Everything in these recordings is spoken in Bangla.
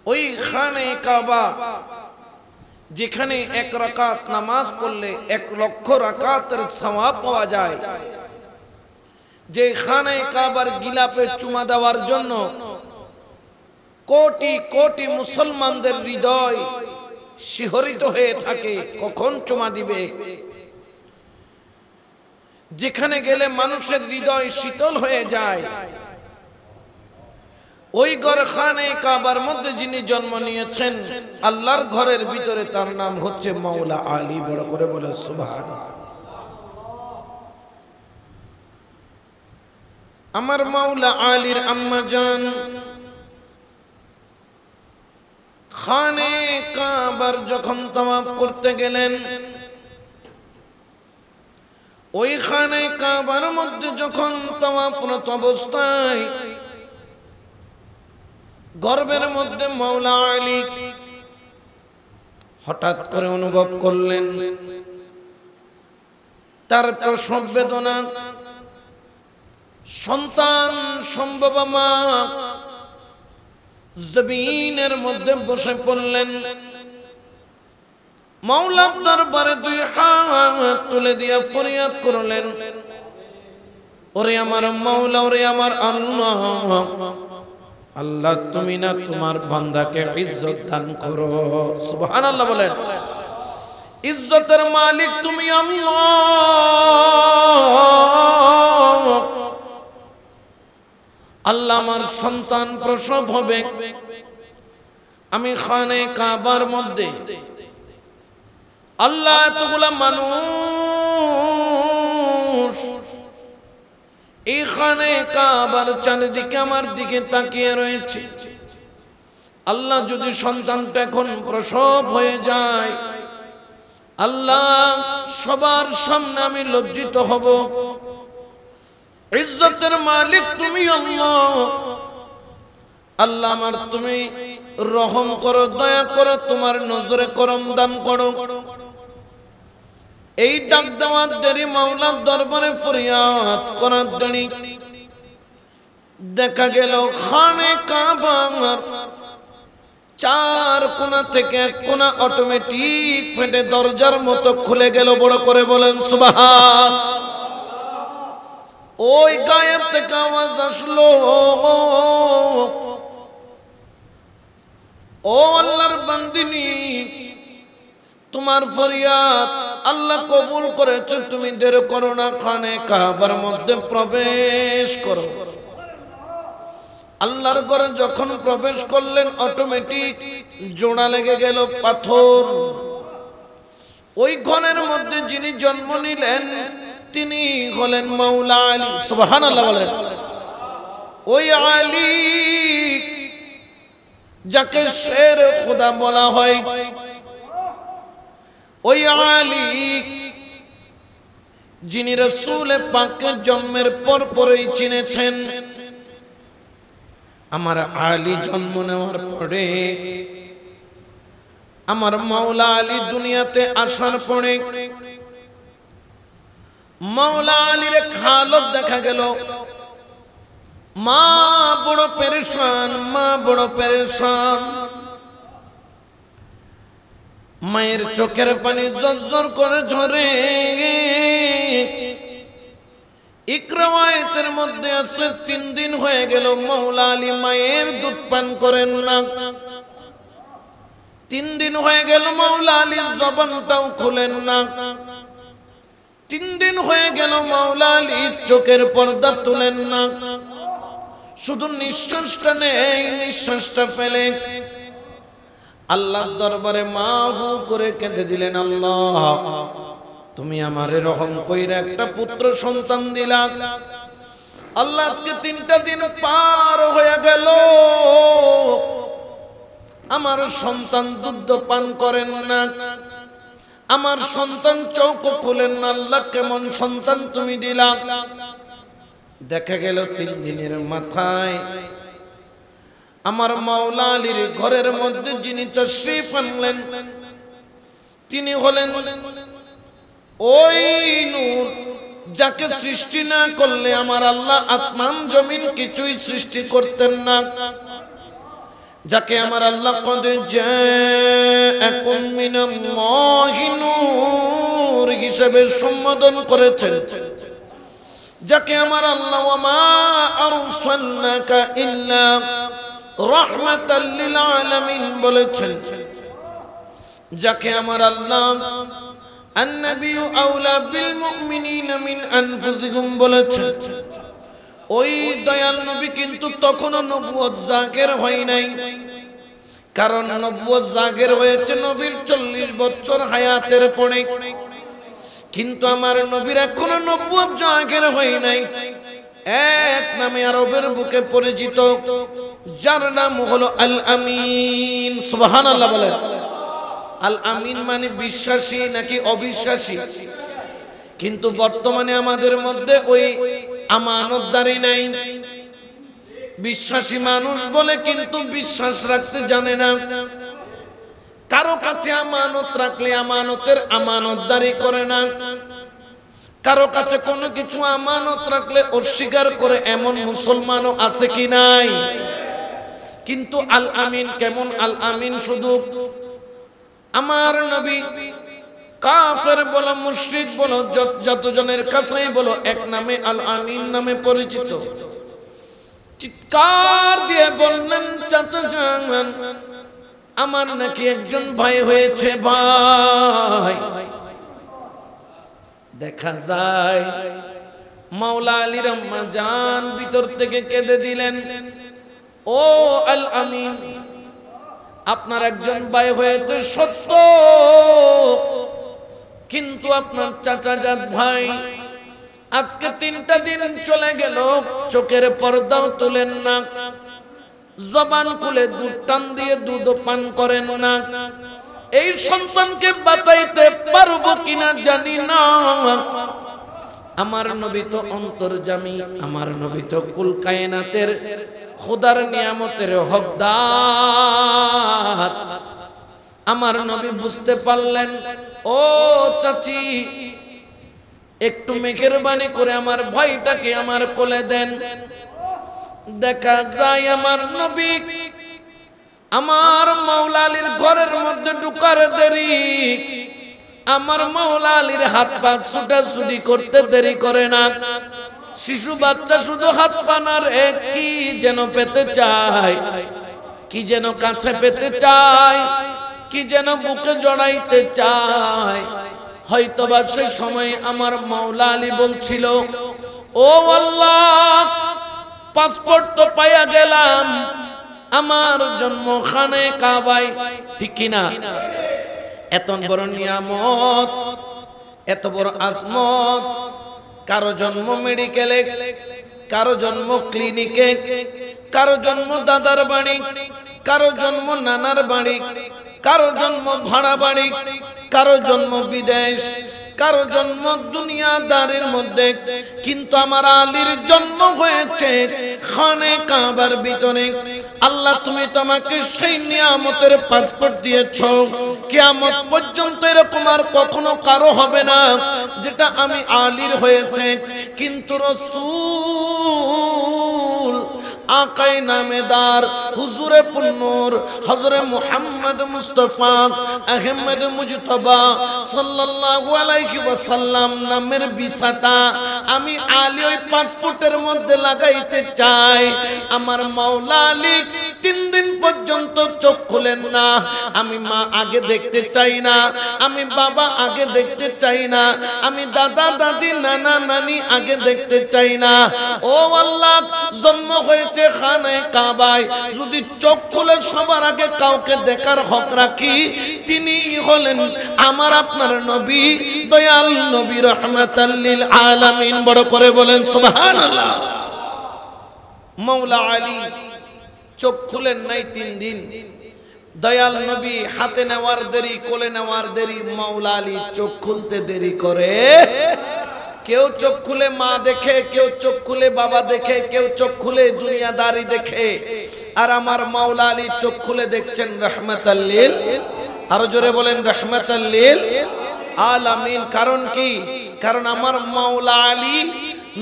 ওই খানে কাবা যেখানে এক রাকাত নামাজ পড়লে 1 লক্ষ রাকাতের সওয়াব পাওয়া যায়, যে খানে কাবার গিলাপে চুমা দেওয়ার জন্য কোটি কোটি মুসলমানদের হৃদয় শিহরিত হয়ে থাকে কখন চুমা দিবে, যেখানে গেলে মানুষের হৃদয় শীতল হয়ে যায়, ওই ঘর খানে কাবার মধ্যে যিনি জন্ম নিয়েছেন আল্লাহর ঘরের ভিতরে, তার নাম হচ্ছে মাওলা আলী। বড় করে বলে সুবহানাল্লাহ। আমার মাওলা আলীর আম্মা জান খানে কাবার যখন তাওয়াফ করতে গেলেন, ওই খানে কাবার মধ্যে যখন তাওয়াফরত অবস্থায় গর্বের মধ্যে মাওলা আলী হঠাৎ করে অনুভব করলেন তার প্রসব বেদনা, সন্তান সম্ভব মা জমিনের মধ্যে বসে পড়লেন, মাওলার দরবারে 2 হাত তুলে দিয়ে ফরিয়াদ করলেন, ওরে আমার মাওলা, ওরে আমার আল্লাহ, আল্লাহ তুমি না তোমার বান্দাকে ইজ্জত দান করো। সুবহানাল্লাহ বলেন। ইজ্জতের মালিক তুমি আল্লাহ। আল্লাহ আমার সন্তান প্রসব হবে, আমি খানে কাবার মধ্যে, আল্লাহ এতগুলা মানুষ এইখানে কাবার চারিদিকে আমার দিকে তাকিয়ে রয়েছে, আল্লাহ যদি সন্তানটা এখন প্রসব হয়ে যায়, আল্লাহ সবার সামনে আমি লজ্জিত হব। ইজ্জতের মালিক তুমি আল্লাহ, আল্লাহ আমার তুমি রহম করো, দয়া করো, তোমার নজরে করম দান করো। এই ডাক দেওয়ার দেরি, মাওলার দরবারে ফরিয়াদ করার দেরি, দেখা গেল খানে কাবার 4 কোণা থেকে 1 কোণা অটোমেটিক ফেটে দরজার মতো খুলে গেল। বড় করে বলেন সুবহান। ওই গায়েব থেকে আওয়াজ আসলো, ও আল্লাহর বান্দিনী, তোমার ফরিয়াদ আল্লাহ কবুল করেছে, তুমি দেরি করো না, খানে কাবার মধ্যে প্রবেশ করো। আল্লাহর ঘরে যখন প্রবেশ করলেন, অটোমেটিক জোড়া লেগে গেল পাথর। ওই ঘরের মধ্যে যিনি জন্ম নিলেন তিনি হলেন মাওলা আলী। সুবহানাল্লাহ বলেন। ওই আলী যাকে শের খোদা বলা হয়, ওই আলী যিনি রাসূল পাকের জন্মের পরই চিনেছেন। আমার আলী জন্ম নেওয়ার পরে, আমার মাওলা আলী দুনিয়াতে আসার পরে, মাওলা আলীর হালত দেখা গেল, মা বড় পেরেশান, মা বড় পেরেশান। মায়ের চোখের পানি জর্জর করে ঝরে। ইকরামায়েতের মধ্যে আছে 3 দিন হয়ে গেল মাওলা আলী মায়ের দুধ পান করেন না। 3 দিন হয়ে গেল মাওলা আলী জবানটাও খুলেন না। 3 দিন হয়ে গেল মাওলা আলী চোখের পর্দা তুলেন না। শুধু নিঃশ্বাসটা নেই, নিঃশ্বাসটা ফেলে আল্লাহর দরবারে মাহু করে কেঁদে দিলেন, আল্লাহ তুমি আমারে রহম কইরা একটা পুত্র সন্তান দিলা। আল্লাহ আজকে 3টা দিন পার হয়ে গেল, আমার সন্তান দুধ পান করেন না, আমার সন্তান চোখ খুলেন না। আল্লাহ কেমন সন্তান তুমি দিলা। দেখা গেল 3 দিনের মাথায় আমার মাওলা আলীর ঘরের মধ্যে যিনি তাশরীফ আনলেন তিনি হলেন ওই নূর যাকে সৃষ্টি না করলে আমার আল্লাহ আসমান জমিন কিছুই সৃষ্টি করতেন না। যাকে আমার আল্লাহ কদ জাআকুম মিনাল্লাহি নূর হিসেবে সম্বোধন করেছেন, যাকে আমার আল্লাহ ওয়া মা আরসালনাকা ইল্লা রাহমাতাল লিল আলামিন বলেছেন, যাকে আমার আল্লাহ আন-নাবিয়্যু আওলা বিল মুমিনিনা মিন আনফুসিহিম বলেছেন, ওই দয়াল নবী কিন্তু তখনও নবুয়ত জাগের হয় নাই। কারণ নবুয়ত জাগের হয়েছে নবীর 40 বছর হায়াতের পরে, কিন্তু আমার নবীর এখনো নবুয়ত জাগের হয় নাই। এক নামে আরবের বুকে পরিচিত, যার নাম হলো আল আমিন। সুবহানাল্লাহ বলেন। আল আমিন মানে বিশ্বাসী নাকি অবিশ্বাসী? কিন্তু বর্তমানে আমাদের মধ্যে ওই আমানতদারি নাই। বিশ্বাসী মানুষ বলে কিন্তু বিশ্বাস রাখতে জানে না। কারো কাছে আমানত রাখলে আমানতের আমানতদারি করে না, কারো কাছে কোনো কিছু আমানত রাখলে অস্বীকার করে, এমন মুসলমানও আছে কি নাই? কিন্তু আল আমিন কেমন? আল আমিন শুধু আমার নবী কাফের বলো মুশরিক বলো যতজনের কাছেই বলো এক নামে আল আমিন নামে পরিচিত। চিৎকার দিয়ে বললেন, চাচা জান আমার নাকি একজন ভাই হয়েছে। ভাই দেখা যায় মাওলা আলীর আম্মা জান ভিতর থেকে কেঁদে দিলেন, ও আল আমিন আপনার একজন ভাই হয়েছে সত্য, কিন্তু আপনার চাচাজাত ভাই আজকে 3টা দিন চলে গেল, চোখের পর্দাও তোলেন না, জবান খুলে দুধ টান দিয়ে দুধও পান করেন না। এই সন্তানকে বাঁচাইতে পারবো কিনা জানি না। আমার নবী তো অন্তর্যামী, আমার নবী তো কুল কায়নাতের খোদার নিয়ামতের হকদার। আমার নবী বুঝতে পারলেন, ও চাচি একটু মেহেরবানি করে আমার ভাইটাকে আমার কোলে দেন। দেখা যায় আমার নবী আমার মাওলা আলীর ঘরের মধ্যে ঢুকার দেরি, আমার মাওলা আলীর হাত পা ছুটাছুটি করতে দেরি করে না। শিশু বাচ্চা শুধু হাত পানার কি যেন পেতে চায়, কি যেন কাছে পেতে চায়, কি যেন বুকে জড়াইতে চায়। হয়তোবা সে সময় আমার মাওলা আলী বলছিল, ও আল্লাহ পাসপোর্ট তো পাইয়া গেলাম, আমার জন্মখানে কাবায়, ঠিক কিনা? এত বড় নিয়ামত, এত বড় আজমত, কারো জন্ম মেডিকেলে, কারো জন্ম ক্লিনিকে, কারো জন্ম দাদার বাড়ি, কারো জন্ম নানার বাড়ি, কারো জন্ম ভাড়া বাড়ি, কারো জন্ম বিদেশ, কারো জন্ম দুনিয়াদারির মধ্যে, কিন্তু আমার আলীর জন্ম হয়েছে খানে কাবার ভিতরে। আল্লাহ তুমি তোমাকে সেই নিয়ামতের পাসপোর্ট দিয়েছো, কিয়ামত পর্যন্ত এরকম আর কখনো কারো হবে না যেটা আমি আলীর হয়েছে। কিন্তু রাসূল আকাই নামেদার হুজুরে পুন্নুর হযরত মুহাম্মদ মুস্তাফা আহমদ মুজতবা সাল্লাল্লাহু আলাইহি ওয়াসাল্লাম নামের ভিসাটা আমি আলী ওই পাসপোর্টের মধ্যে লাগাইতে চাই। আমার মাওলা আলী 3 দিন পর্যন্ত চোখ খুলেন না। আমি মা আগে দেখতে চাই না, আমি বাবা আগে দেখতে চাই না, আমি দাদা দাদি নানা নানি আগে দেখতে চাই না। ও আল্লাহ জন্ম হয়েছে খানে কাবায়, যদি চোখ খুলে সবার আগে কাউকে দেখার হক রাখি, তিনি হলেন আমার আপনার নবী, দয়াল নবী রাহমাতাল লিল আলামিন। বড় করে বলেন সুবহানাল্লাহ। মাওলা আলী চোখ খুলেন নাই 3 দিন। দয়াল নবী হাতে নেওয়ার দেরি, কোলে নেওয়ার দেরি, মাওলা আলী চোখ খুলতে দেরি করে। কেউ চোখ খুলে মা দেখে, কেউ চোখ খুলে বাবা দেখে, কেউ চোখ খুলে দুনিয়াদারি দেখে, আর আমার মাওলা আলী চোখ খুলে দেখছেন রাহমাতাল লিল, আরো জোরে বলেন রাহমাতাল লিল আলামিন। কারণ কি? কারণ আমার মাওলা আলী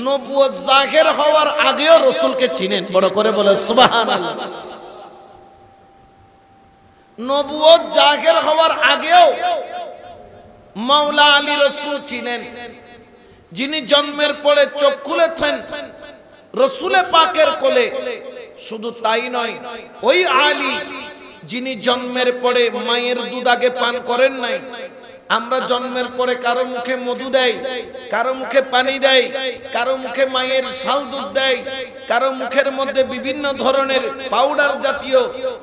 নবুয়ত জাহির হওয়ার আগেও রাসূলকে চিনেন। বড় করে বলে সুবহানাল্লাহ। নবুয়ত জাহির হওয়ার আগেও মাওলা আলী রাসূল ছিলেন, যিনি জন্মের পরে চোখ খুলেছেন রাসূলে পাকের কোলে। শুধু তাই নয়, ওই আলী যিনি জন্মের পরে মায়ের দুধ আগে পান করেন নাই। আমরা জন্মের পরে কারো মুখে মধু দেয়, কারো মুখে পানি দেয়, কারো মুখে মায়ের শাল দুধ দেয়, কারো মুখের মধ্যে বিভিন্ন ধরনের পাউডার জাতীয়,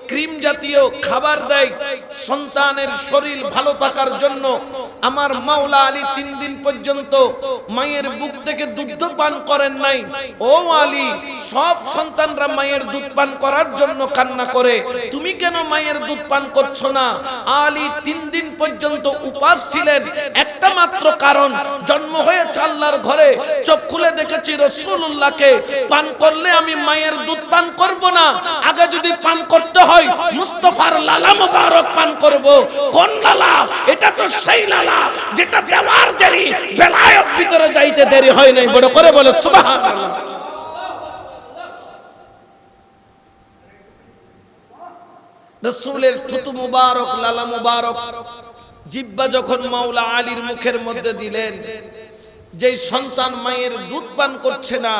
ক্রিম জাতীয় খাবার দেয় সন্তানের শরীর ভালো থাকার জন্য। আমার মাওলা আলী 3 দিন পর্যন্ত মায়ের বুক থেকে দুধ পান করেন নাই। ও আলী, সব সন্তানরা মায়ের দুধ পান করার জন্য কান্না করে, তুমি কেন মায়ের দুধ পান করছো না? আলী 3 দিন পর্যন্ত উপাস ছিলেন, একটা মাত্র কারণ, জন্ম হয়েছে আল্লাহর ঘরে, চোখ খুলে দেখেছি রাসূলুল্লাহকে, পান করলে আমি মায়ের দুধ পান করব না, আগে যদি পান করতে হয় মুস্তাফার লালা মুবারক পান করব। কোন লালা? এটা তো সেই লালা যেটা দেওয়ার দেরি বেলায়েত ভিতরে যাইতে দেরি হয় নাই। বড় করে বলে সুবহানাল্লাহ। রাসূলের থুতু মুবারক, লালা মুবারক, জিহ্বা যখন মাওলা আলীর মুখের মধ্যে দিলেন, যেই সন্তান মায়ের দুধ পান করছে না,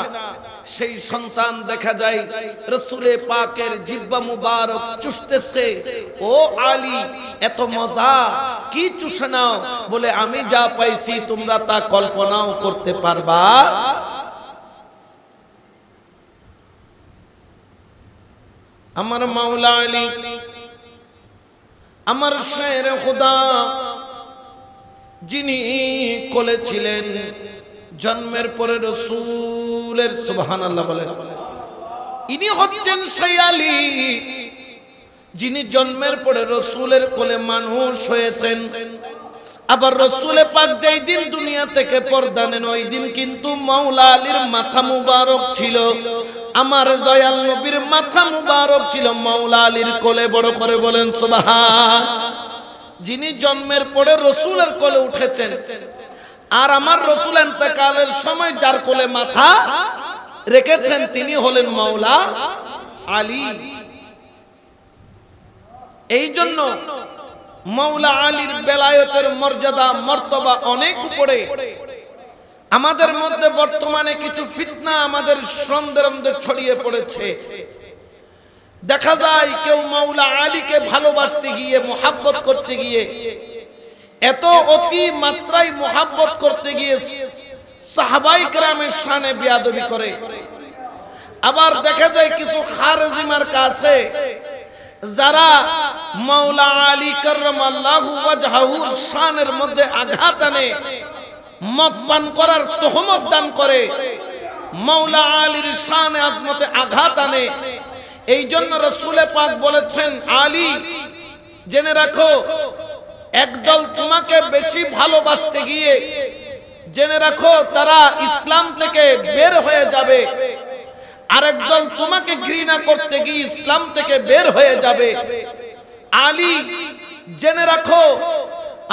সেই সন্তান দেখা যায় রাসূলে পাকের জিহ্বা মুবারক চুষতেছে। ও আলী, এত মজা কি চুষে নাও? বলে আমি যা পাইছি তোমরা তা কল্পনাও করতে পারবা। আমার মাওলা আলী, আমার শের খুদা, যিনি কোলে ছিলেন জন্মের পরে রাসূলের, সুবহানাল্লাহ বলেন, ইনি হচ্ছেন সেই আলী যিনি জন্মের পরে রাসূলের কোলে মানুষ হয়েছেন। আবার রাসূলে পাক যেই দিন দুনিয়া থেকে পর্দা নেন, ওই দিন কিন্তু মাওলা আলীর মাথা মুবারক ছিল, আমার দয়াল নবীর মাথা মুবারক ছিল মাওলা আলীর কোলে। বড় করে বলেন সুবহান। যিনি জন্মের পরে রাসূলের কোলে উঠেছেন, আর আমার রাসূল ইন্তেকালের সময় যার কোলে মাথা রেখেছেন তিনি হলেন মাওলা আলী। এই জন্য মাওলা আলীর বেলায়েতের মর্যাদা মর্তবা অনেক উপরে। আমাদের মধ্যে বর্তমানে কিছু ফিতনা আমাদের সন্দেহের মধ্যে ছড়িয়ে পড়েছে। দেখা যায় কেউ মাওলা আলীকে ভালোবাসতে গিয়ে, মুহাব্বত করতে গিয়ে, এত অতি মাত্রায় মুহাব্বত করতে গিয়ে সাহাবায়ে কেরামের শানে বেয়াদবি করে। আবার দেখা যায় কিছু খারেজিমার কাছে যারা মাওলা আলী কাররামাল্লাহু ওয়াজহাহুর শানের মধ্যে আঘাত আনে, মদ পান করার তোহমত দান করে, মাওলা আলীর শানে আজমতে আঘাত আনে। এই জন্য রাসূলে পাক বলেছেন, আলী জেনে রাখো, একদল তোমাকে বেশি ভালোবাসতে গিয়ে জেনে রাখো তারা ইসলাম থেকে বের হয়ে যাবে, আরেকদল তোমাকে ঘৃণা করতে গিয়ে ইসলাম থেকে বের হয়ে যাবে। আলী জেনে রাখো,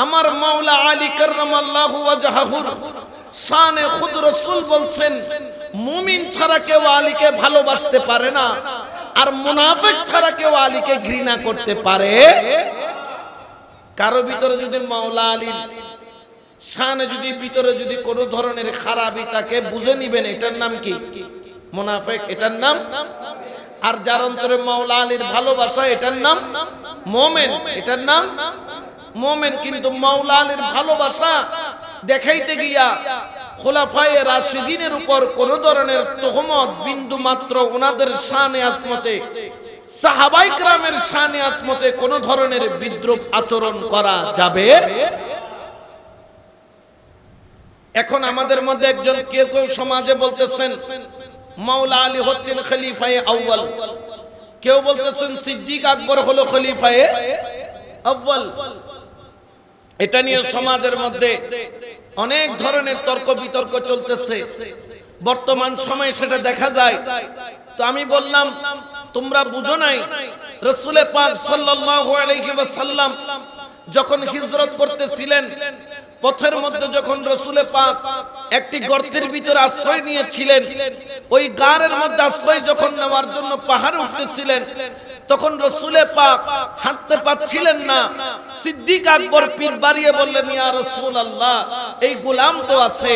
আমার মাওলা আলী কাররামাল্লাহু ওয়াজহাহুর শানে খুদ রাসূল বলছেন, মুমিন ছাড়া কেউ আলীকে ভালোবাসতে পারে না, আর মুনাফিক ছাড়া কেউ আলীকে ঘৃণা করতে পারে। কারো ভিতরে যদি মাওলা আলীর শানে যদি ভিতরে যদি কোনো ধরনের খারাপি থাকে, বুঝে নিবেন এটার নাম কি? মুনাফিক। এটার নাম। আর যার অন্তরে মাওলা আলীর ভালোবাসা, এটার নাম মুমিন। এটার নাম মুমিন। কিন্তু মাওলা আলীর ভালোবাসা দেখাইতে গিয়া খোলাফায়ে রাশিদিনের উপর কোন ধরনের তোহমত বিন্দু মাত্র, ওনাদের শানে আজমতে, সাহাবায়ে কেরামের শানে আজমতে কোন ধরনের বিদ্রূপ আচরণ করা যাবে। এখন আমাদের মধ্যে একজন কেউ কেউ সমাজে বলতেছেন মাওলা আলী হচ্ছেন খলিফায়ে আউয়াল, কেউ বলতেছেন সিদ্দিক আকবর হলো খলিফায়ে আউয়াল। এটা নিয়ে সমাজের মধ্যে অনেক ধরনের তর্ক বিতর্ক চলতেছে, বর্তমান সময়ে সেটা দেখা যায়। তো আমি বললাম, তোমরা বুঝো নাই, রাসূলে পাক সাল্লাল্লাহু আলাইহি ওয়াসাল্লাম যখন হিজরত করতেছিলেন, পথের মধ্যে যখন রাসূলে পাক একটি গর্তের ভিতরে আশ্রয় নিয়েছিলেন, ওই গারের মধ্যে আশ্রয় যখন নেওয়ার জন্য পাহাড়ে উঠতেছিলেন, তখন রাসূলে পাক হাঁটতে পারছিলেন না। সিদ্দিক আকবর পিঠ বাড়িয়ে বললেন, ইয়া রাসূলুল্লাহ, এই গোলাম তো আছে,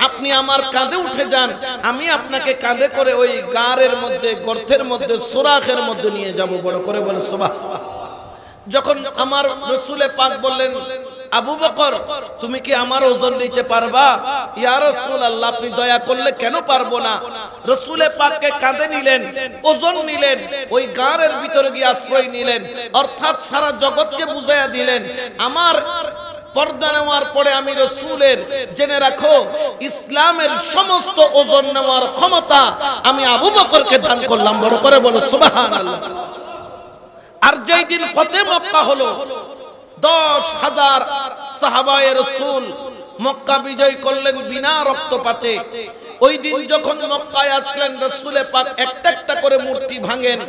আপনি আমার কাঁধে উঠে যান, আমি আপনাকে কাঁধে করে ওই গারের মধ্যে, গর্তের মধ্যে, সুরাখের মধ্যে নিয়ে যাব। বড় করে বলে সুবহানাল্লাহ। যখন আমার রাসূলে পাক বললেন, আবু বকর, তুমি কি আমার ওজন নিতে পারবা? ইয়া রাসূলুল্লাহ, আপনি দয়া করলে কেন পারবো না। রাসূলে পাককে কাঁধে নিলেন, ওজন নিলেন, ওই গারের ভিতরে গিয়ে আশ্রয় নিলেন, অর্থাৎ সারা জগৎকে বুঝাইয়া দিলেন, আমার পর্দা নেওয়ার পরে আমি রাসূলের, জেনে রাখো ইসলামের সমস্ত ওজন নেওয়ার ক্ষমতা আমি আবু বকরকে দান করলাম। বড় করে বলো সুবহানাল্লাহ। আর যেই দিন ফতে মক্কা হলো, 10,000 সাহাবায়ে রাসূল মক্কা বিজয় করলেন বিনা রক্তপাতে। ওই দিন যখন মক্কায় আসলেন, রাসূলে পাক একটা একটা করে মূর্তি ভাঙেন।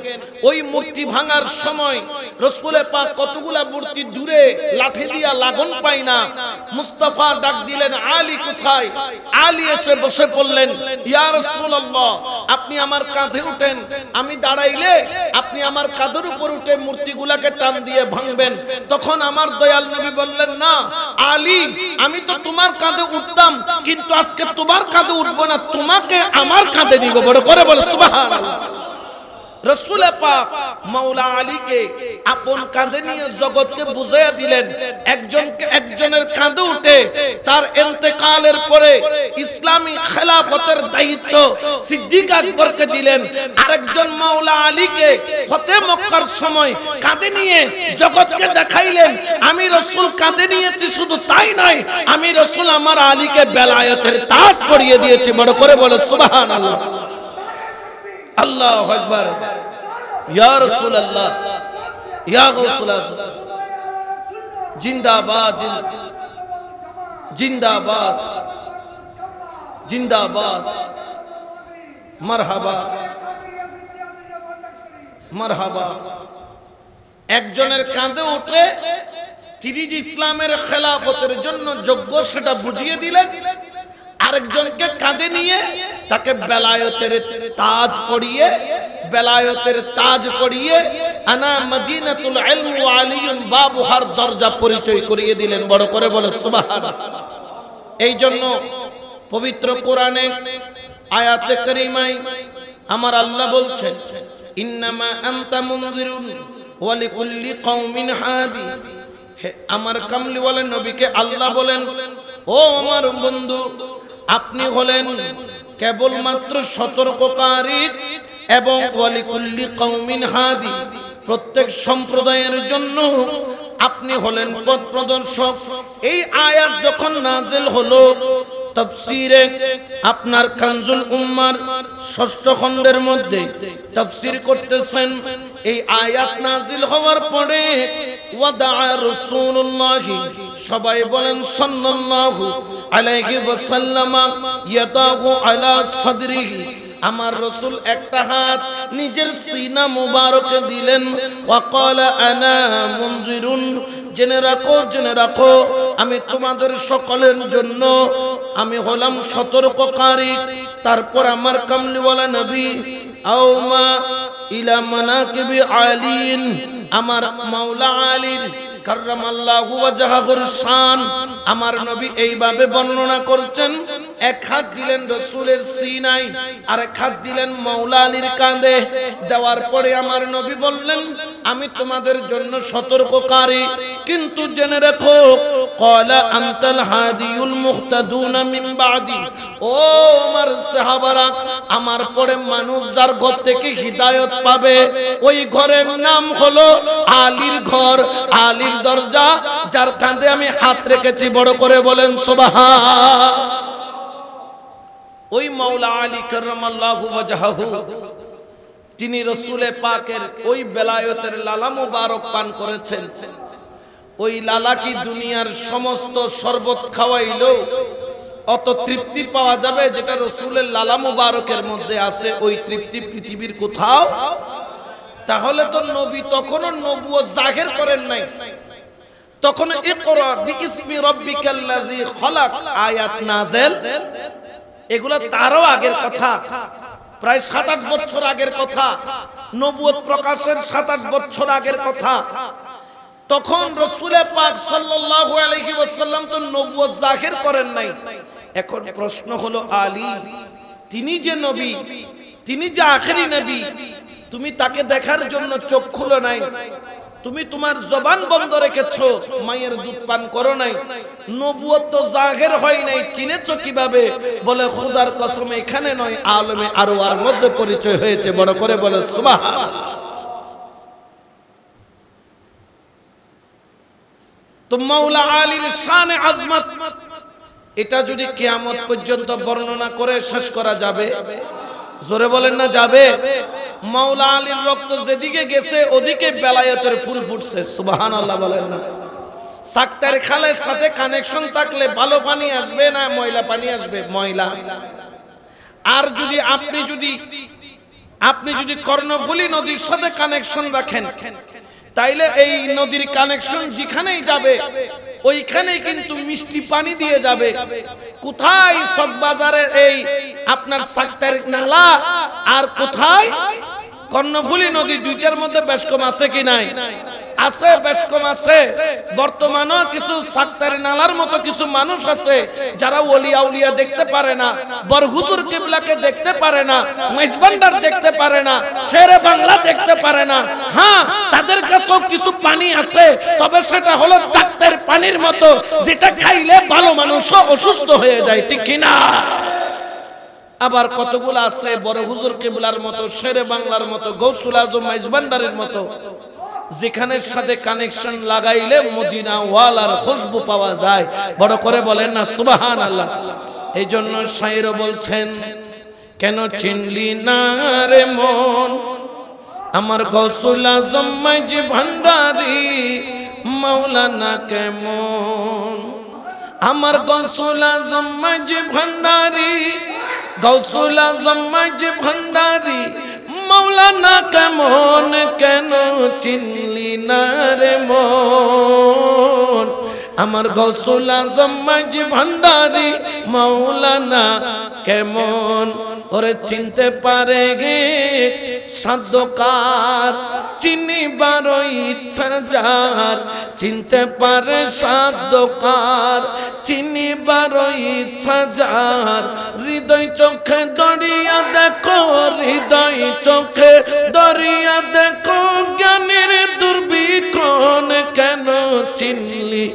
ওই মূর্তি ভাঙার সময় রাসূলে পাক কতগুলা মূর্তি দূরে লাঠি দিয়া লাগন পায় না। মুস্তাফা ডাক দিলেন, আলী কোথায়? আলী এসে বসে পড়লেন, ইয়া রাসূলুল্লাহ, আপনি আমার কাঁধে উঠেন, আমি দাঁড়াইলে আপনি আমার কাঁধের উপর উঠে মূর্তিগুলাকে টান দিয়ে ভাঙবেন। তখন আমার দয়াল নবী বললেন, না আলী, আমি তো তোমার কাঁধে উঠতাম, কিন্তু আজকে তোমার কাঁধে উঠবো না, তোমাকে আমার কাঁধে নিব। বড় করে বলে সুবহানাল্লাহ। রাসূল পাক মাওলা আলীকে আপন কাঁধে নিয়ে জগৎকে বুঝাইয়া দিলেন। একজনের কাঁধে উঠে তার ইন্তেকালের পরে ইসলামী খেলাফতের দায়িত্ব সিদ্দিক আকবরকে দিলেন। আরেকজন মাওলা আলীকে ফতে মক্কার সময় কাঁধে নিয়ে জগৎকে দেখাইলেন, আমি রাসূল কাঁধে নিয়েছি, শুধু তাই নয়, আমি রাসূল আমার আলীকে বেলায়েতের তাজ পরিয়ে দিয়েছি। বড় করে বলে সুবহানাল্লাহ। আল্লাহু আকবার। ইয়া রাসূলুল্লাহ, ইয়া গাউসুল্লাহ, জিন্দাবাদ, জিন্দাবাদ, জিন্দাবাদ, মারহাবা, মারহাবা। একজনের কাঁধে উঠে তিনি যে ইসলামের খেলাফতের জন্য যোগ্য সেটা বুঝিয়ে দিলেন, আরেকজনকে কাঁধে নিয়ে তাকে বেলায়েতের তাজ পরিয়ে, বেলায়েতের তাজ পরিয়ে আনা মদিনাতুল ইলম ওয়া আলিয়ুন বাবুহার দরজা পরিচয় করিয়ে দিলেন। বড় করে বলে সুবহানাল্লাহ। এই জন্য পবিত্র কোরআনে আয়াতে কারিমায় আমার আল্লাহ বলছেন, ইন্নামা আনতা মুনযিরুন ওয়া লিকুল্লি কওমিন হাদি। হে আমার কামলিওয়ালা নবীকে আল্লাহ বলেন, ও আমার বন্ধু, আপনি হলেন কেবলমাত্র সতর্ককারী এবং ওয়ালিকুল্লি কওমিন হাদি, প্রত্যেক সম্প্রদায়ের জন্য আপনি হলেন পথ প্রদর্শক। এই আয়াত যখন নাযিল হলো, তাফসীরে আপনার কানজুল উম্মার ৬ষ্ঠ খণ্ডের মধ্যে তাফসীর করতেছেন, এই আয়াত নাযিল হওয়ার পরে ওয়াদা রাসূলুল্লাহ, সবাই বলেন সাল্লাল্লাহু আলাইহি ওয়াসাল্লাম, ইয়াদাহু আলা সাদরিহি, আমার রাসূল একটা হাত নিজের সিনা মুবারকে দিলেন। ওয়া ক্বালা আনা মুনযিরুন, জেনে রাখো, জেনে রাখো, আমি তোমাদের সকলের জন্য আমি হলাম সতর্ককারী। তারপর আমার কামলিওয়ালা নবী আওমা ইলা মানাকিবি আলীন, আমার মাওলা আলীর কাররামাল্লাহু ওয়াজহাহুর শান, আমার নবী এইভাবে বর্ণনা করছেন, এক হাত দিলেন রাসূলের সিনায়, আর এক হাত দিলেন মাওলা আলীর কাঁধে। দেওয়ার পরে আমার নবী বললেন, আমি তোমাদের জন্য সতর্ককারী, কিন্তু জেনে রাখো, ক্বালা আনতাল হাদিউল মুহতাদুনা মিন বাদি, ও আমার সাহাবারা, আমার পরে মানুষ যার ঘর থেকে হিদায়াত পাবে, ওই ঘরের নাম হলো আলীর ঘর, আলীর দরজা, যার কাঁধে আমি হাত রেখেছি। বড় করে বলেন সুবহান। ওই মাওলা আলী কাররামাল্লাহু ওয়াজহাহু, তিনি রাসূলে পাকের ওই বেলায়েতের লালা মুবারক পান করেছেন। ওই লালা কি দুনিয়ার সমস্ত শরবত খাওয়াইলো অত তৃপ্তি পাওয়া যাবে যেটা রাসূলের লালা মুবারকের মধ্যে আছে? ওই তৃপ্তি পৃথিবীর কোথাও। তাহলে তো নবী তখনও নবুয়ত জাহির করেন নাই, তখন ইকরা বিইসমি রাব্বিকাল্লাযী খলাক আয়াত নাযিল, এগুলা তারও আগের কথা। প্রায় 7-8 বছর আগের কথা, নবুয়ত প্রকাশের 7-8 বছর আগের কথা। তখন রাসূল পাক সাল্লাল্লাহু আলাইহি ওয়াসাল্লাম তো নবুয়ত জাহির করেন নাই। এখন প্রশ্ন হলো, আলী তিনি যে নবী, তিনি যে আখেরি নবী, তুমি তাকে দেখার জন্য চোখ খুলো নাই, তুমি তোমার জবান বন্ধ রেখেছো, মায়ের দুধ পান করো নাই, নবুয়ত তো জাহির হয় নাই, চিনেছো কিভাবে? বলে খোদার কসম এখানে নয়, আলমে আরওয়ার মধ্যে পরিচয় হয়েছে। বড় করে বলে সুবহানাল্লাহ। তো মাওলা আলীর শান আজমত, এটা যদি কিয়ামত পর্যন্ত বর্ণনা করে শেষ করা যাবে? জোরে বলেন না যাবে? মাওলা আলীর রক্ত যেদিকে গেছে ওদিকে বেলায়েতের ফুল ফুটছে। সুবহানাল্লাহ বলেন না? সাক্তার খালের সাথে কানেকশন থাকলে ভালো পানি আসবে না ময়লা পানি আসবে? ময়লা। আর যদি আপনি যদি কর্ণফুলী নদীর সাথে কানেকশন রাখেন, তাইলে এই নদীর কানেকশন যেখানেই যাবে ওইখানেই কিন্তু মিষ্টি পানি দিয়ে যাবে। কোথায় চকবাজারের এই আপনার সাক্তার নালা আর কোথায় কর্ণফুলী নদী, দুইটার মধ্যে বেশ কম আছে কি নাই? আছে, বেশ কম আছে। বর্তমানেও কিছু সাক্তারি নালার মতো কিছু মানুষ আছে যারা ওলি আউলিয়া দেখতে পারে না, বরহুজুর কিবলাকে দেখতে পারে না, মেজবান্ডার দেখতে পারে না, শেরে বাংলা দেখতে পারে না। হ্যাঁ, তাদের কাছেও কিছু পানি আছে, তবে সেটা হলো চাক্তের পানির মতো, যেটা খাইলে ভালো মানুষও অসুস্থ হয়ে যায়। ঠিক কিনা? আবার কতগুলো আছে বড় হুজুর কিবলার মতো, শেরে বাংলার মতো, গৌসুল আজম মেজবান্ডারের মতো, যেখানের সাথে কানেকশন লাগাইলে মদিনা ওয়ালার খুশবু পাওয়া যায়। বড় করে বলেন না সুবহানাল্লাহ। এই জন্য শায়ের বলছেন, কেন চিনলি না রে মন আমার গৌসুল আজম মেজবান্ডারি মাওলানা কেমন, আমার গৌসুল আজম মেজবান্ডারি, গৌসুল আজম মেজবান্ডারি মাওলানা কেমন, কেন চিনলি না রে মন আমার গৌসুল আজম মেজবান্ডারি মাওলানা কেমন। ওরে চিনতে পারে গে সাধ্যকার, চিনিবার ইচ্ছা যার, চিনতে পারে সাধ্যকার, চিনিবার ইচ্ছা যার। হৃদয় চোখে দরিয়া দেখো, হৃদয় চোখে দরিয়া দেখো, জ্ঞানের দুর্বিক্ষণ কেন চিনলি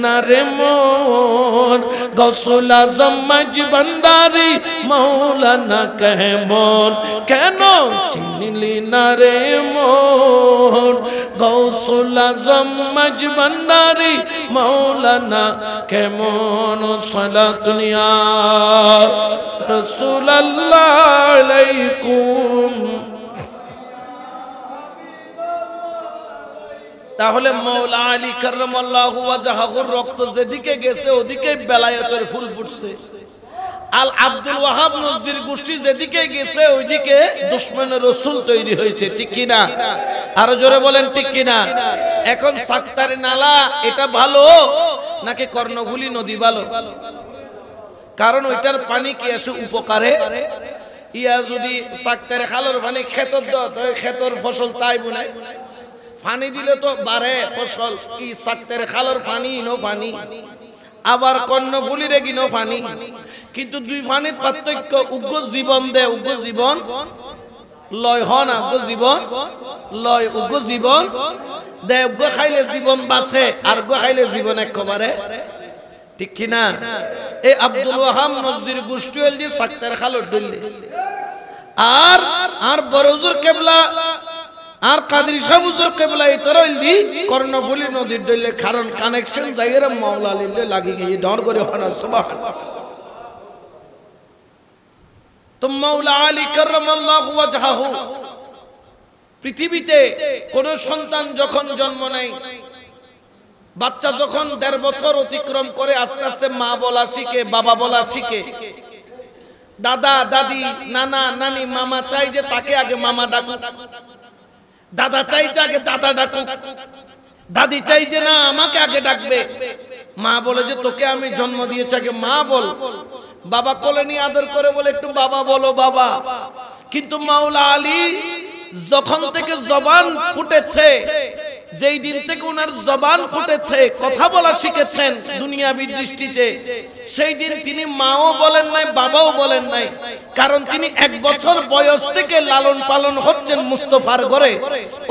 না রে মন গৌসুল আজম মেজবান্ডারি মাওলানা কেমন, কেন চিনলি না রে মন গৌসুল আজম মেজবান্ডারি মাওলানা কেমন। সালাতুন ইয়া রাসূলুল্লাহ আলাইকুম। তাহলে মাওলা আলী কাররামাল্লাহু ওয়াজহাহুর রক্ত যেদিকে গেছে ওদিকে বেলায়েতের ফুল ফুটছে। আল আব্দুল ওয়াহাব নজদির গোষ্ঠী যেদিকে গেছে ওইদিকে দুশমনের রাসূল তৈরি হয়েছে। ঠিক কি না? আরো জোরে বলেন ঠিক কি না? এখন সাক্তারি নালা এটা ভালো নাকি কর্ণফুলী নদী ভালো? কারণ ওইটার পানি কি আসে উপকারে? ইয়া যদি সাক্তারি খালের পানি খেতর দত ওই খেতর ফসল তাই বুনে, পানি দিলে তো বাড়ে ফসল। ই সাক্তারি খালের পানি নো পানি, আবার কর্ণফুলীর এগিনো পানি, কিন্তু দুই পানির পার্থক্য। উগ্র জীবন দে, উগ্র জীবন লয় হ না, উগ্র জীবন লয়, উগ্র জীবন দে। উগ্র খাইলে জীবন বাঁচে, আর উগ্র খাইলে জীবন একেবারে। ঠিক কিনা? এই আব্দুল ওয়াহাব নজদির গোষ্ঠী হল যে সাক্তার খালর ডললে, আর বড় হুজুর কেবলা আর কাদরি শাহ হুজুর কেবলা ইতর হইলি কর্ণফুলী নদীর ডললে। কারণ কানেকশন যাইরা মাওলা আলীর লাগি গিয়ে ডর করে হনা সুবহানাল্লাহ। তো মাওলা আলী কাররামাল্লাহু ওয়াজহাহু পৃথিবীতে কোন সন্তান যখন জন্ম নেয়, বাচ্চা যখন ১.৫ বছর অতিক্রম করে আস্তে আস্তে মা বলা শিখে, বাবা বলা শিখে, দাদা দাদি নানা নানি মামা চাই যে তাকে আগে মামা ডাকুক, দাদা চাই যে আগে দাদা ডাকুক, দাদি চাই যে না আমাকে আগে ডাকবে, মা বলে যে তোকে আমি জন্ম দিয়েছি আগে মা বল, বাবা কোলে নিয়ে আদর করে বলে একটু বাবা বলো বাবা, কিন্তু মাওলা আলী যখন থেকে জবান ফুটেছে, যেই দিন থেকে ওনার জবান ফুটেছে, কথা বলা শিখেছেন দুনিয়াবি দৃষ্টিতে, সেই দিন তিনি মাও বলেন নাই, বাবাও বলেন নাই। কারণ তিনি 1 বছর বয়স থেকে লালন পালন হচ্ছেন মুস্তাফার ঘরে।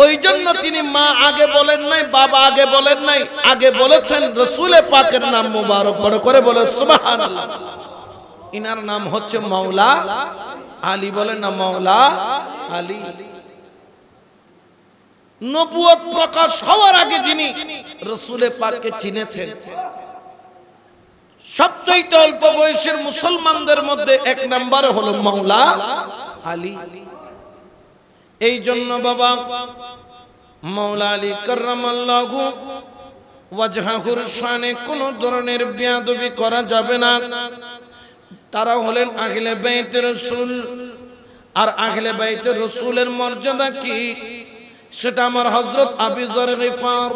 ওই জন্য তিনি মা আগে বলেন নাই, বাবা আগে বলেন নাই, আগে বলেছেন রাসূল পাকের নাম মুবারক। বড় করে বলে সুবহানাল্লাহ। ইনার নাম হচ্ছে মাওলা আলী। বলেন না মাওলা আলী। নবুয়ত প্রকাশ হওয়ার আগে যিনি রাসূল পাককে চিনেছেন, সবচেয়ে অল্প বয়সের মুসলমানদের মধ্যে 1 নম্বর হলো মাওলা আলী। এই জন্য বাবা মাওলা আলী কাররামাল্লাহু ওয়াজহাহুর শানে কোন ধরনের বেয়াদবি করা যাবে না। তারা হলেন আহলে বাইত রাসূল। আর আহলে বাইত রাসূলের মর্যাদা কি সেটা আমার হযরত আবু যর গিফার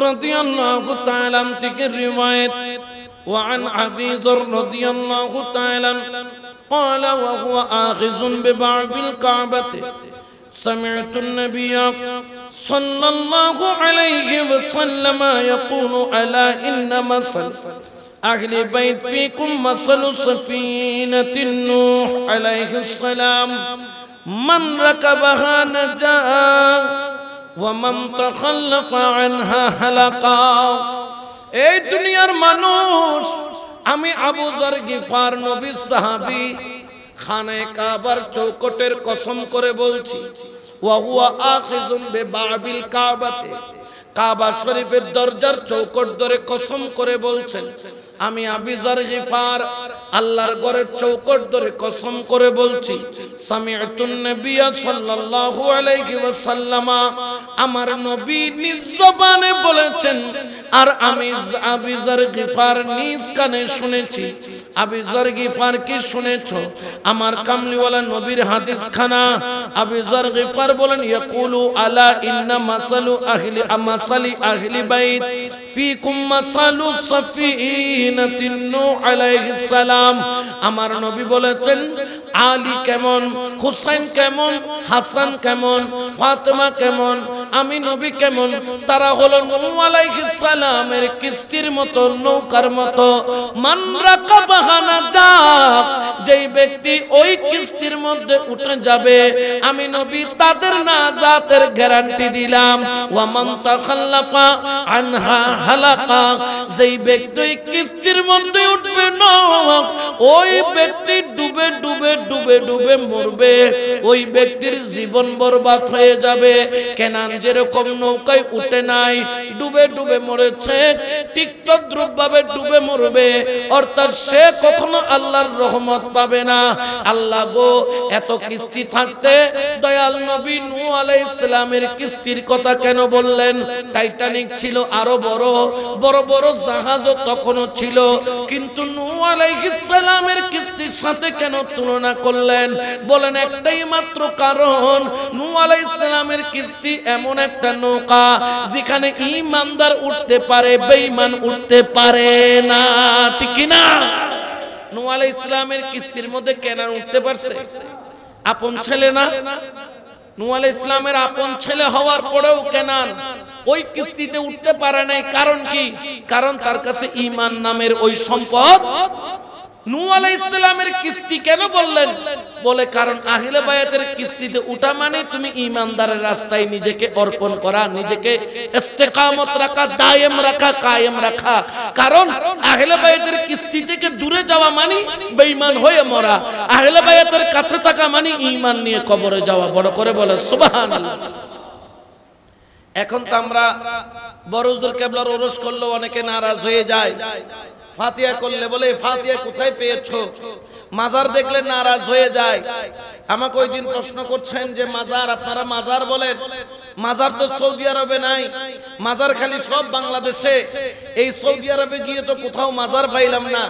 রাদিয়াল্লাহু তাআলা থেকে রিওয়ায়াত। وعن أبي ذر رضي الله تعالى قال وهو آخذ ببعض الكعبة سمعت النبي صلى الله عليه وسلم يقول ألا إن مثل أهل بيت فيكم مثل سفينة نوح عليه السلام من ركبها نجا ومن تخلف عنها هلكا। এই দুনিয়ার মানুষ, আমি আবু যর গিফার নবীর সাহাবী, খানায়ে কাবার চৌকটের কসম করে বলছি, ওয়া হুয়া আখিযুম বিবাবিল কাবাতে, কাবা শরীফের দরজার চৌকট ধরে কসম করে বলছেন, আমি আবু যর গিফার আল্লাহর ঘরের চৌকট ধরে কসম করে বলছি, সামি'তুন নবিয়্য সাল্লাল্লাহু আলাইহি ওয়াসাল্লাম, আমার নবী নিজ জবানে বলেছেন, আর আমি আবু যর গিফার নিজ কানে শুনেছি। আবু যর গিফার কি শুনেছো? আমার কামলিওয়ালা নবীর হাদিস খানা। আবু যর গিফার বলেন, ইয়াকুলু আলা ইন্না মাসালু আহলি মাসালি আহলি বাইত ফিকুম মাসালু সাফিনাতিন নূহ আলাইহিস সালাম। আমার নবী বলেছেন, আলী কেমন, হুসাইন কেমন, হাসান কেমন, ফাতেমা কেমন, আমি নবী কেমন, তারা হলো নূহ আলাইহিস সালামের কিস্তির মতো, নৌকার মতো। মান রাকাবাহা নাজা, যেই ব্যক্তি ওই কিস্তির মধ্যে উঠে যাবে, আমি নবী তাদের নাজাতের গ্যারান্টি দিলাম। ওয়া মান তাখাল্লাফা আনহা হালাকা, যেই ব্যক্তি ওই কিস্তির মধ্যে উঠবে না, ওই ব্যক্তি ডুবে ডুবে ডুবে ডুবে মরবে, ওই ব্যক্তির জীবন বরবাদ হয়ে যাবে। কেনান যেরকম নৌকায় উঠে নাই, ডুবে ডুবে মরেছে, ঠিক তদ্রূপ ভাবে ডুবে মরবে। অর্থাৎ সে কখনো আল্লাহর রহমত পাবে না। আল্লাহ গো, এত কিস্তি থাকতে দয়াল নবী নূহ আলাইহিস সালামের কিস্তির কথা কেন বললেন? টাইটানিক ছিল, আরো বড় বড় বড় জাহাজও তখনও ছিল, কিন্তু নূহ আলাইহিস সালামের কিস্তির সাথে কেন তুলনা করলেন? বলেন একটাই মাত্র কারণ, নূহ আলাইহিস সালামের কিস্তি এমন একটা নৌকা যেখানে ঈমানদার উঠতে পারে, বেঈমান উঠতে পারে না, ঠিক কি না? নূহ আলাইহিস সালামের কিস্তির মধ্যে কেন উঠতে পারছে? আপন ছেলে না? নূহ আলাইহিস সালামের আপন ছেলে হওয়ার পরেও কেনান ওই কিস্তিতে উঠতে পারে নাই। কারণ কি? কারণ তার কাছে ঈমান নামের ওই সম্পদ। নূহ আলাইহিস সালামের কিস্তি কেন বললেন? বলে কারণ আহলে বায়াতের কিস্তিতে উঠা মানে তুমি ঈমানদারের রাস্তায় নিজেকে অর্পণ করা, নিজেকে ইস্তেকামত রাখা, দায়েম রাখা, কায়েম রাখা। কারণ আহলে বায়াতের কিস্তি থেকে দূরে যাওয়া মানে বেঈমান হয়ে মরা, আহলে বায়াতের কাছে থাকা মানে ঈমান নিয়ে কবরে যাওয়া। বড় করে বলে সুবহানাল্লাহ। এখন তো আমরা বড় হুজুর কেবলার ওরস করলেও অনেকে নারাজ হয়ে যায়। ফাতিহা করলে বলে ফাতিহা কোথায় পেয়েছো? মাজার দেখলে নারাজ হয়ে যায়। আমাকে ওই দিন প্রশ্ন করছেন যে মাজার, আপনারা মাজার বলেন, মাজার তো সৌদি আরবে নাই, মাজার খালি সব বাংলাদেশে। এই সৌদি আরবে গিয়ে তো কোথাও মাজার পাইলাম না।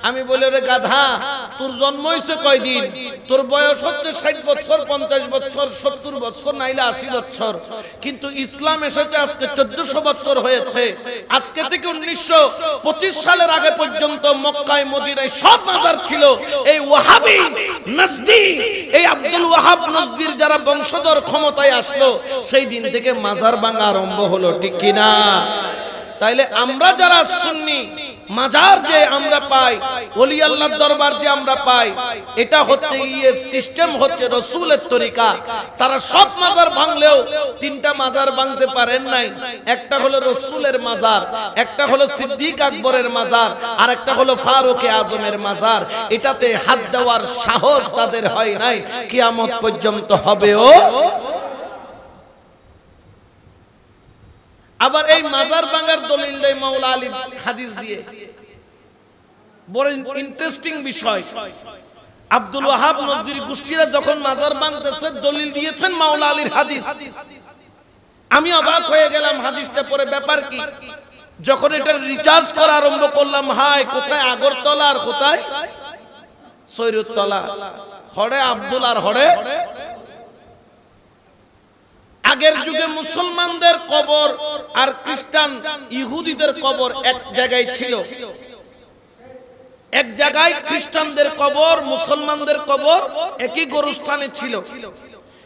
আমি বলি, ওরে গাধা, তোর জন্ম হয়েছে কয়দিন? তোর বয়স হচ্ছে 60 বছর, 50 বছর, 70 বছর, নাইলে 80 বছর, কিন্তু ইসলাম এসেছে আজকে 1400 বছর হয়েছে। আজকে থেকে 1925 সালের আগে আগে পর্যন্ত মক্কায় মদিনায় সব মাজার ছিল। এই ওয়াহাবি নাজদি, এই আব্দুল ওয়াহাব নাজদির যারা বংশধর ক্ষমতায় আসলো, সেই দিন থেকে মাজার ভাঙা আরম্ভ হলো, ঠিক কিনা? তাইলে আমরা যারা সুন্নি, মাজার যে আমরা পাই, ওলি আল্লাহর দরবার যে আমরা পাই, এটা হচ্ছে এই সিস্টেম হচ্ছে রাসূলের তরিকা। তারা সব মাজার ভাঙলেও তিনটা মাজার ভাঙতে পারেন নাই। একটা হলো রাসূলের মাজার, একটা হলো সিদ্দিক আকবরের মাজার, আর একটা হলো ফারুক আজমের মাজার। এটাতে হাত দেওয়ার সাহস তাদের হয় নাই, কিয়ামত পর্যন্ত হবেও। আবার এই মাজার ভাঙার দলিল দেয় মাওলা আলীর হাদিস দিয়ে। বড় ইন্টারেস্টিং বিষয়, আব্দুল ওয়াহাব নজরী গোষ্ঠীরা যখন মাজার ভাঙতেছে দলিল দিয়েছেন মাওলা আলীর হাদিস। আমি অবাক হয়ে গেলাম হাদিসটা পড়ে, ব্যাপার কি? যখন এটা রিচার্জ করা আরম্ভ করলাম, হায় কোথায় আগরতলা আর কোথায় সৈয়দতলা, হড়ে আব্দুল আর হড়ে। আগের যুগে মুসলমানদের কবর আর খ্রিস্টান ইহুদিদের কবর এক জায়গায় ছিল, এক জায়গায় খ্রিস্টানদের কবর মুসলমানদের কবর একই গোরস্থানে ছিল।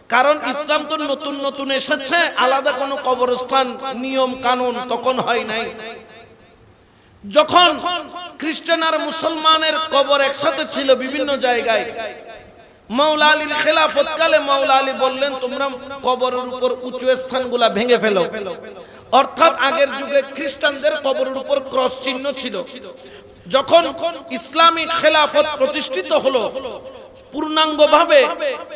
কারণ ইসলাম তো নতুন নতুন এসেছে, আলাদা কোনো কবরস্থান নিয়ম কানুন তখন হয় নাই। যখন খ্রিস্টান আর মুসলমানের কবর একসাথে ছিল বিভিন্ন জায়গায়, মাওলা আলীর খেলাফত কালে মাওলা আলী বললেন, তোমরা কবরের উপর উঁচু স্থানগুলা ভেঙে ফেলো। অর্থাৎ আগের যুগে খ্রিস্টানদের কবরের উপর ক্রস চিহ্ন ছিল। যখন ইসলামিক খেলাফত প্রতিষ্ঠিত হলো পূর্ণাঙ্গভাবে,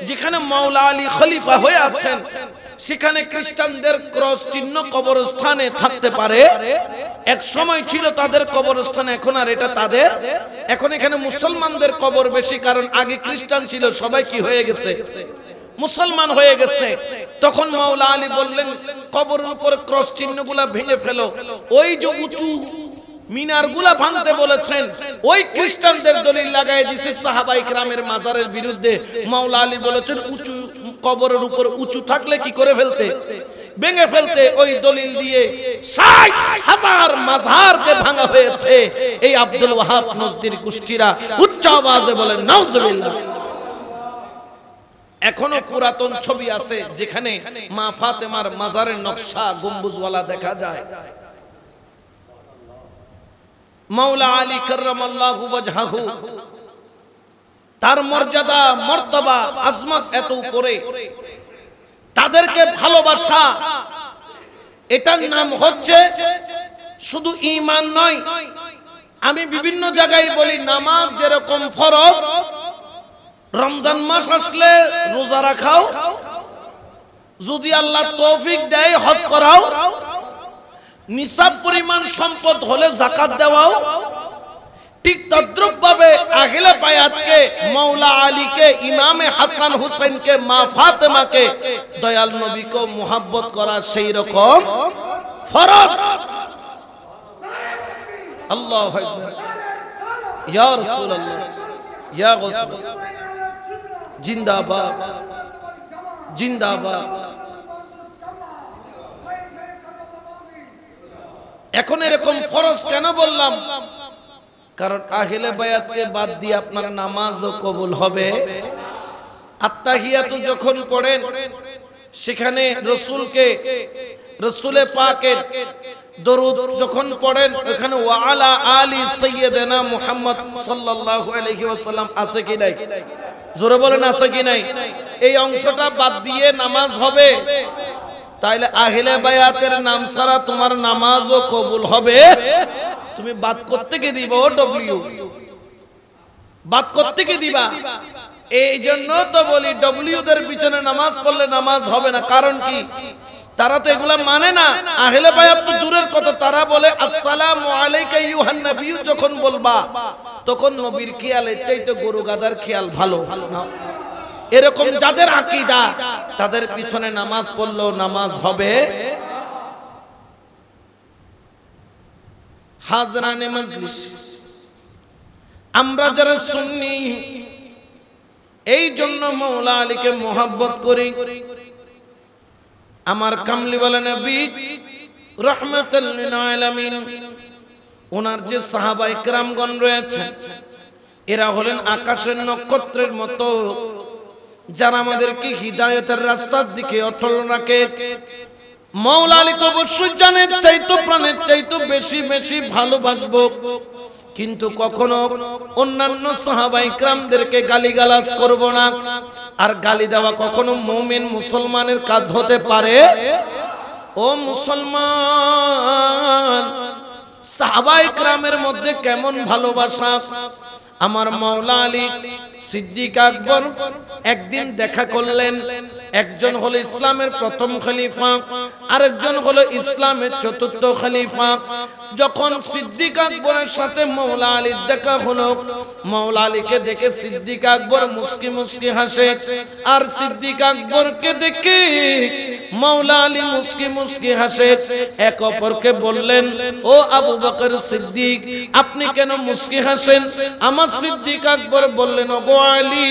যেখানে মাওলা আলী খলিফা হয়ে আছেন, সেখানে খ্রিস্টানদের ক্রস চিহ্ন কবরস্থানে থাকতে পারে। এক সময় ছিল তাদের কবরস্থানে, এখন আর এটা তাদের। এখন এখানে মুসলমানদের কবর বেশি, কারণ আগে খ্রিস্টান ছিল, সবাই কি হয়ে গেছে? মুসলমান হয়ে গেছে। তখন মাওলা আলী বললেন, কবরের উপর ক্রস চিহ্নগুলা ভেঙে ফেলো। ওই যে উঁচু মিনারগুলা ভাঙতে বলেছেন, ওই খ্রিস্টানদের দলিল লাগাই দিয়েছে সাহাবায়ে কেরামের মাজারের বিরুদ্ধে। মাওলা আলী বলেছেন, উঁচু কবরের উপর উঁচু থাকলে কি করে ফেলতে? ভেঙে ফেলতে। ওই দলিল দিয়ে ৬০,০০০ মাজারকে ভাঙা হয়েছে। এই আব্দুল ওয়াহাব নজদির গোষ্ঠীরা উচ্চ আওয়াজে বলেন নাউজুবিল্লাহ। এখনো পুরাতন ছবি আছে যেখানে মা ফাতেমার মাজারের নকশা গম্বুজওয়ালা দেখা যায়। মাওলা আলী কাররামাল্লাহু ওয়াজহাহু, তার মর্যাদা মর্তবা আজমত এত উপরে, তাদেরকে ভালোবাসা, এটার নাম হচ্ছে শুধু ঈমান নয়। আমি বিভিন্ন জায়গায় বলি, নামাজ যেরকম ফরজ, রমজান মাস আসলে রোজা রাখাও, যদি আল্লাহ তৌফিক দেয় হজ করাও, নিসাব পরিমাণ সম্পদ হলে যাকাত দেওয়াও, ঠিক তদ্রুপ ভাবে আহলে বায়াতকে, মাওলা আলীকে, ইমামে হাসান হুসাইনকে, মা ফাতেমাকে, দয়াল নবীকে মুহাব্বত করা সেই রকম ফরজ। আল্লাহু আকবার, ইয়া রাসূলুল্লাহ, ইয়া গাউস, জিন্দাবাদ জিন্দাবাদ। এখন এরকম ফরজ কেন বললাম? কারণ আহলে বায়াতকে বাদ দিয়ে আপনার নামাজও কবুল হবে। আত্তাহিয়াতু যখন পড়েন, সেখানে রাসূলে পাকের দরুদ যখন পড়েন, ওখানে ওয়া আলা আলি সাইয়্যিদানা মুহাম্মদ সাল্লাল্লাহু আলাইহি ওয়াসাল্লাম আছে কি নাই? জোরে বলেন আছে কি নাই? এই অংশটা বাদ দিয়ে নামাজ হবে। তাইলে আহলে বায়াতের নাম ছাড়া তোমার নামাজও কবুল হবে। তুমি বাদ করতে কি দিবা? ও ডব্লিউ বাদ করতে কি দিবা? এই জন্য তো বলি, ডব্লিউ দের পিছনে নামাজ পড়লে নামাজ হবে না। কারণ কি? তারা তো এগুলা মানে না। আহলে বায়াত তো দূরের কথা, তারা বলে আসসালামু আলাইকা আইয়ুহান নবী। যখন বলবা তখন নবীর খেয়ালের চাইতে গরু গাদার খেয়াল ভালো না। এরকম যাদের আকীদা, তাদের পিছনে নামাজ পড়লেও নামাজ হবে। হাজরানে মজলিস, আমরা যারা সুন্নি, এই জন্য মাওলা আলীকে মুহাব্বত করি। আমার কামলিওয়ালা নবী রাহমাতুল লিল আলামিন ওনার যে সাহাবায়ে কেরামগণ রয়েছে এরা হলেন আকাশের নক্ষত্রের মতো, যারা আমাদেরকে হিদায়াতের রাস্তার দিকে অটল রাখে। মাওলা আলীকে অবশ্যই জানের চাইতো প্রাণের চাইতো বেশি বেশি ভালোবাসবো, কিন্তু কখনো অন্যান্য সাহাবায়ে কেরামদেরকে গালিগালাজ করব না। আর গালি দেওয়া কখনো মুমিন মুসলমানের কাজ হতে পারে? ও মুসলমান, সাহাবায়ে কেরামের মধ্যে কেমন ভালোবাসা! আমার মাওলা আলী সিদ্দিক আকবর একদিন দেখা করলেন। একজন হলো ইসলামের প্রথম খলিফা, আরেকজন হলো ইসলামের চতুর্থ খলিফা। যখন সিদ্দিক আকবরের সাথে মাওলা আলীর দেখা হলো, মাওলা আলীকে দেখে সিদ্দিক আকবর মুস্কি মুস্কি হাসে, আর সিদ্দিক আকবরকে দেখে মাওলা আলী মুস্কি মুস্কি হাসে। এক অপরকে বললেন, ও আবু বকর সিদ্দিক, আপনি কেন মুস্কি হাসেন? আমার সিদ্দিক আকবর বললেন, ও আলী,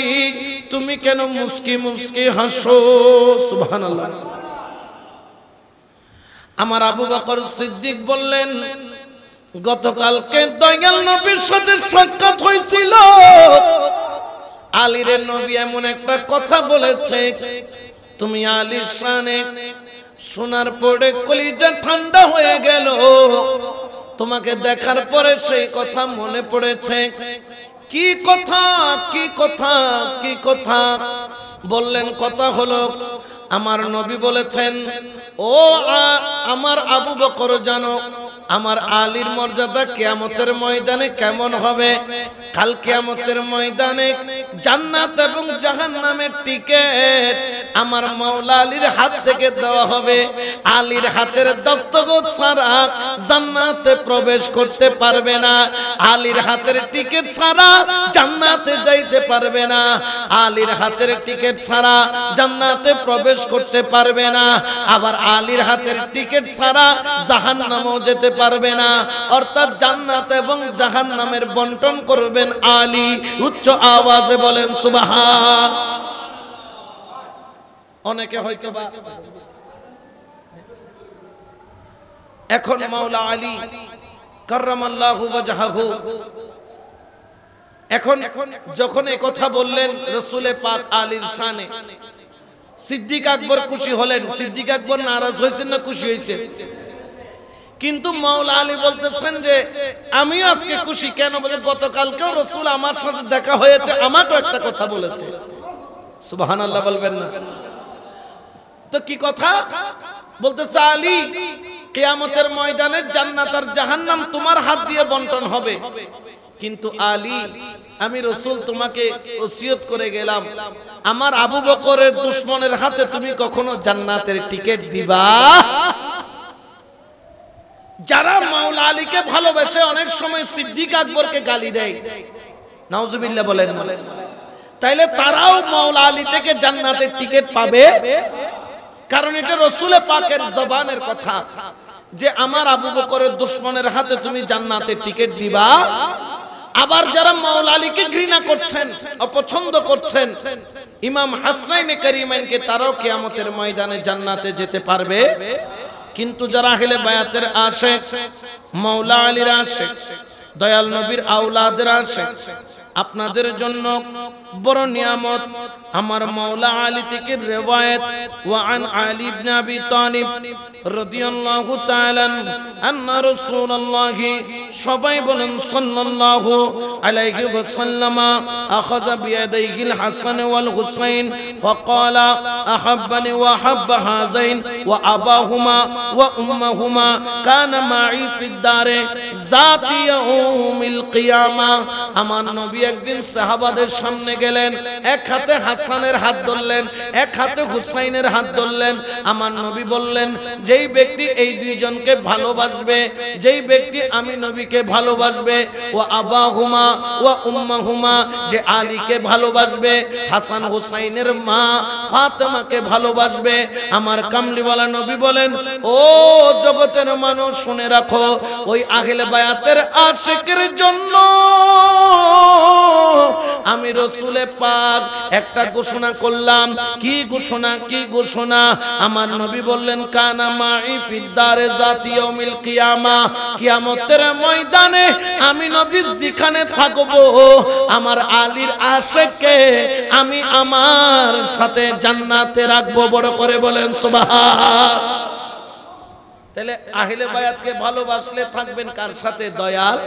তুমি কেন মুস্কি মুস্কি হাসো? সুবহানাল্লাহ। আমার আবু বকর সিদ্দিক বললেন, গতকালকে দয়াল নবীর সাথে সাক্ষাৎ হয়েছিল, আলীর নবী এমন একটা কথা বলেছে, তুমি আলীর শানে শোনার পরে কলিজা ঠান্ডা হয়ে গেল। তোমাকে দেখার পরে সেই কথা মনে পড়েছে। কি কথা? কি কথা? কি কথা? বললেন, কথা হলো আমার নবী বলেছেন, ও আমার আবু বকর, জানো আমার আলীর মর্যাদা কিয়ামতের ময়দানে কেমন হবে? কাল কিয়ামতের ময়দানে জান্নাত এবং জাহান্নামের টিকেট আমার মাওলা আলীর হাত থেকে দেওয়া হবে। আলীর হাতের দস্তখত ছাড়া জান্নাতে প্রবেশ করতে পারবে না, আলীর হাতের টিকেট ছাড়া জান্নাতে যাইতে পারবে না, আলীর হাতের টিকেট ছাড়া জান্নাতে প্রবেশ করতে পারবে না, আবার আলীর হাতের টিকেট ছাড়া জাহান্নামেও যেতে পারবে না। অর্থাৎ জান্নাত এবং জাহান্নামের বন্টন করবেন আলী। উচ্চ আওয়াজে বলেন সুবহান। অনেকে হয়তো বা এখন মাওলা আলী কাররামাল্লাহু ওয়াজহাহু এখন যখন এই কথা বললেন রাসূলে পাক আলীর শানে, সিদ্দিক আকবর খুশি হলেন। সিদ্দিক আকবর নারাজ হয়েছেন না খুশি হয়েছেন? কিন্তু মাওলা আলী বলতেছেন যে আমিও আজকে খুশি। কেন? বলে গতকালকেও রাসূল আমার সাথে দেখা হয়েছে, আমাকেও একটা কথা বলেছে। সুবহানাল্লাহ বলবেন না? তো কি কথা বলতেছে? আলী, কিয়ামতের ময়দানে জান্নাত আর জাহান্নাম তোমার হাত দিয়ে বন্টন হবে। কিন্তু আলী, আমি রাসূল তোমাকে ওসিয়ত করে গেলাম, আমার আবু বকরের দুশমনের হাতে তুমি কখনো জান্নাতের টিকিট দিবা? যারা মাওলা আলীকে ভালোবাসে অনেক সময় সিদ্দিক আকবরকে গালি দেয়, নাউজুবিল্লাহ বলেন, তাইলে তারাও মাওলা আলী থেকে জান্নাতের টিকিট পাবে? কারণ এটা রাসূলে পাকের জবানের কথা যে আমার আবু বকরের দুশমনের হাতে তুমি জান্নাতের টিকিট দিবা। আবার যারা মাওলা আলীকে ঘৃণা করছেন, অপছন্দ করছেন, ইমাম হাসনাইনে কারিমাইনকে, তারাও কিয়ামতের ময়দানে জান্নাতে যেতে পারবে। কিন্তু যারা আহলে বায়াতের আশিক, মাওলা আলীর আশিক, দয়াল নবীর আওলাদের আশিক, আপনাদের জন্য বড় নিয়ামত আমার মাওলা আলী থেকে রিওয়ায়াত, ওয়া আন আলী ইবনে আবি তালিব রাদিয়াল্লাহু তাআলা আন্না রাসূলুল্লাহ, সবাই বলেন সাল্লাল্লাহু আলাইহি ওয়াসাল্লাম, আখাযা বিয়াদাইহিল হাসান ওয়াল হুসাইন ফাকালা আহাব্বানি ওয়া হাব্বা হাযাইন ওয়া আবাহুমা ওয়া উম্মাহুমা কানা মাই ফিদ দারে যাতি ইয়াউমিল কিয়ামা। আমার নবী একদিন সাহাবাদের সামনে গেলেন, এক হাতে হাসানের হাত ধরলেন, এক হাতে হুসাইনের হাত ধরলেন। আমার নবী বললেন, যেই ব্যক্তি এই দুইজনকে ভালোবাসবে, যেই ব্যক্তি আমি নবীকে ভালোবাসবে, ও আবাহুমা ও উম্মাহুমা, যে আলীকে ভালোবাসবে, হাসান হুসাইনের মা ফাতেমাকে ভালোবাসবে। আমার কামলিওয়ালা নবী বলেন, ও জগতের মানুষ শুনে রাখো, ওই আহলে বায়াতের আশিকের জন্য আমি রসুলে পাক একটা ঘোষণা করলাম। কি ঘোষণা? আমার নবী বললেন কানা মাই ফিদ্দারে জাতি ইয়াউমিল কিয়ামা, কিয়ামতের ময়দানে আমি নবী যেখানে থাকবো আমার আলীর আশিককে আমি আমার সাথে জান্নাতে রাখবো। বড় করে বলেন সুবহান। তাহলে আহলে বায়াতকে ভালোবাসলে থাকবেন কার সাথে? দয়াল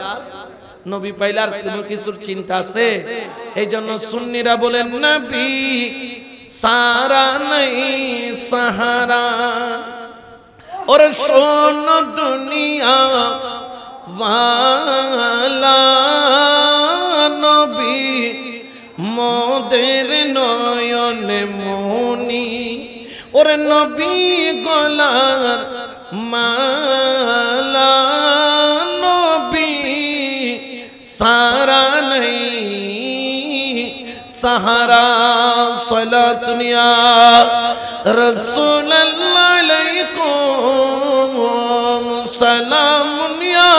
নবী পাইলার কোনো কিছুর চিন্তা আছে? এই জন্য সুন্নিরা বলেন নবী সারা নাই সাহারা। ওরে শোন দুনিয়া ওয়ালা নবী মোদের নয়নে মনি। ওরে নবী গলার মালা নবী সারা নাই সাহারা। সালাতুন ইয়া রাসূলুল্লাহ আলাইকুম সালামুন ইয়া।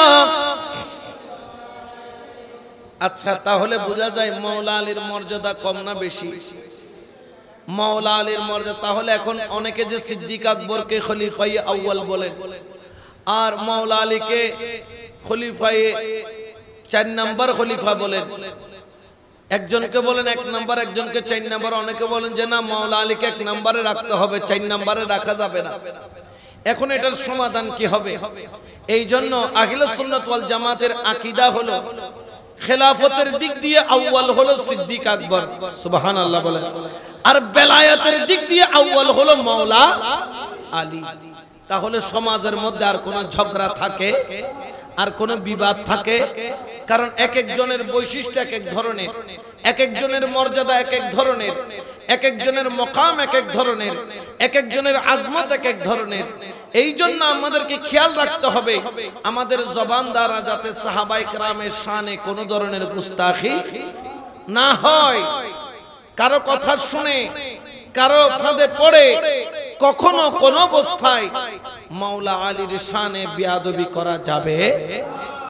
আচ্ছা, তাহলে বোঝা যায় মাওলা আলীর মর্যাদা কম না বেশি? মাওলা আলীর মর্যাদা। তাহলে এখন অনেকে যে সিদ্দিক আকবরকে খলিফায়ে আউয়াল বলেন আর মাওলা আলীকে খলিফায়ে 4 নাম্বার খলিফা বলেন, একজনকে বলেন 1 নাম্বার, একজনকে 4 নাম্বার, অনেকে বলেন যে না মাওলা আলীকে 1 নাম্বারে রাখতে হবে, 4 নাম্বারে রাখা যাবে না। এখন এটার সমাধান কি হবে? এই জন্য আহলুস সুন্নাত ওয়াল জামাতের আকীদা হলো খেলাফতের দিক দিয়ে আউয়াল হলো সিদ্দিক আকবর, সুবহানাল্লাহ বলেন, আর বেলায়েতের দিক দিয়ে আউয়াল হলো মাওলা আলী। তাহলে সমাজের মধ্যে আর কোনো ঝগড়া থাকে, আর কোনো বিবাদ থাকে? কারণ এক একজনের বৈশিষ্ট্য এক এক ধরনের, এক একজনের মর্যাদা এক এক ধরনের, এক একজনের মকাম এক এক ধরনের, এক একজনের আজমত এক এক ধরনের। এই জন্য আমাদেরকে খেয়াল রাখতে হবে আমাদের জবান দ্বারা যাতে সাহাবায়ে কেরামের শানে কোনো ধরনের গুস্তাখি না হয়। কারো কথা শুনে কারো ফাঁদে পড়ে কখনো কোন অবস্থায় মাওলা আলীর শানে বেয়াদবি করা যাবে